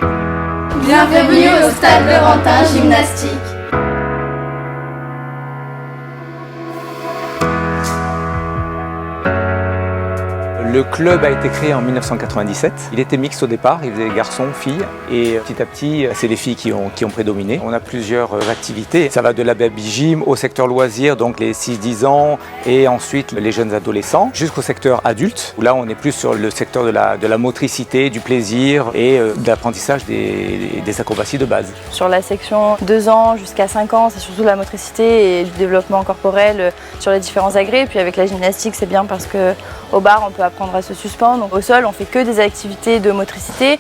Bienvenue au Stade Laurentin Gymnastique. Le club a été créé en 1997. Il était mixte au départ, il faisait garçons, filles, et petit à petit, c'est les filles qui ont prédominé. On a plusieurs activités. Ça va de la baby gym au secteur loisirs, donc les 6-10 ans, et ensuite les jeunes adolescents, jusqu'au secteur adulte, où là on est plus sur le secteur de la motricité, du plaisir et de l'apprentissage des acrobaties de base. Sur la section 2 ans jusqu'à 5 ans, c'est surtout la motricité et du développement corporel sur les différents agrès. Et puis avec la gymnastique, c'est bien parce qu'au bar, on peut apprendre à se suspendre. Donc, au sol, on fait que des activités de motricité,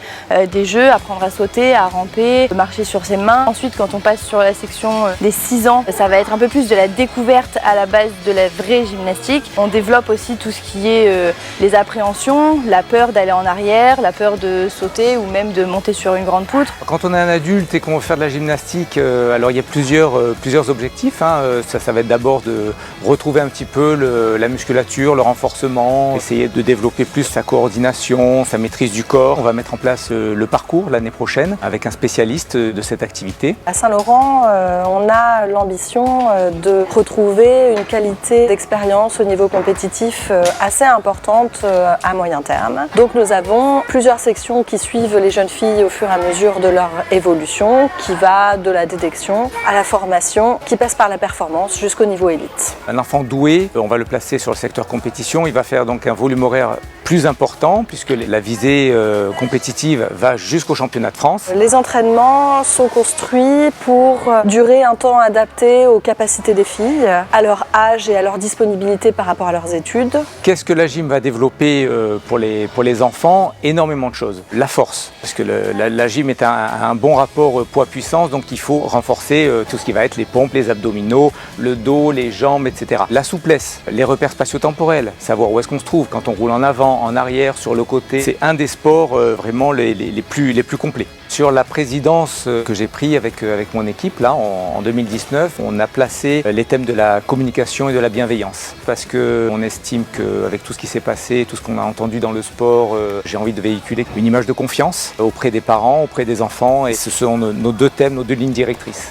des jeux, apprendre à sauter, à ramper, marcher sur ses mains. Ensuite, quand on passe sur la section des 6 ans, ça va être un peu plus de la découverte à la base de la vraie gymnastique. On développe aussi tout ce qui est les appréhensions, la peur d'aller en arrière, la peur de sauter ou même de monter sur une grande poutre. Quand on est un adulte et qu'on veut faire de la gymnastique, alors il y a plusieurs objectifs. Ça va être d'abord de retrouver un petit peu la musculature, le renforcement, essayer de développer plus sa coordination, sa maîtrise du corps. On va mettre en place le parcours l'année prochaine avec un spécialiste de cette activité. À Saint-Laurent, on a l'ambition de retrouver une qualité d'expérience au niveau compétitif assez importante à moyen terme. Donc nous avons plusieurs sections qui suivent les jeunes filles au fur et à mesure de leur évolution, qui va de la détection à la formation, qui passe par la performance jusqu'au niveau élite. Un enfant doué, on va le placer sur le secteur compétition. Il va faire donc un volume horaire plus important puisque la visée compétitive va jusqu'au championnat de France. Les entraînements sont construits pour durer un temps adapté aux capacités des filles, à leur âge et à leur disponibilité par rapport à leurs études. Qu'est-ce que la gym va développer pour les enfants? Énormément de choses. La force, parce que la gym est un bon rapport poids-puissance, donc il faut renforcer tout ce qui va être les pompes, les abdominaux, le dos, les jambes, etc. La souplesse, les repères spatio-temporels, savoir où est-ce qu'on se trouve quand on roule en avant, en arrière, sur le côté. C'est un des sports vraiment les plus complets. Sur la présidence que j'ai pris avec mon équipe là en 2019, on a placé les thèmes de la communication et de la bienveillance parce qu'on estime qu'avec tout ce qui s'est passé, tout ce qu'on a entendu dans le sport, j'ai envie de véhiculer une image de confiance auprès des parents, auprès des enfants, et ce sont nos deux thèmes, nos deux lignes directrices.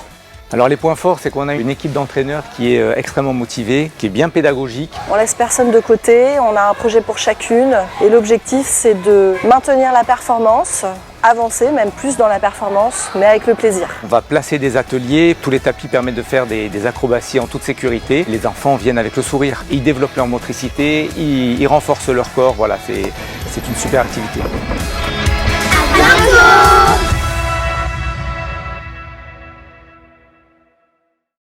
Alors les points forts, c'est qu'on a une équipe d'entraîneurs qui est extrêmement motivée, qui est bien pédagogique. On laisse personne de côté, on a un projet pour chacune et l'objectif c'est de maintenir la performance, avancer même plus dans la performance, mais avec le plaisir. On va placer des ateliers, tous les tapis permettent de faire des acrobaties en toute sécurité. Les enfants viennent avec le sourire, ils développent leur motricité, ils renforcent leur corps, voilà, c'est une super activité.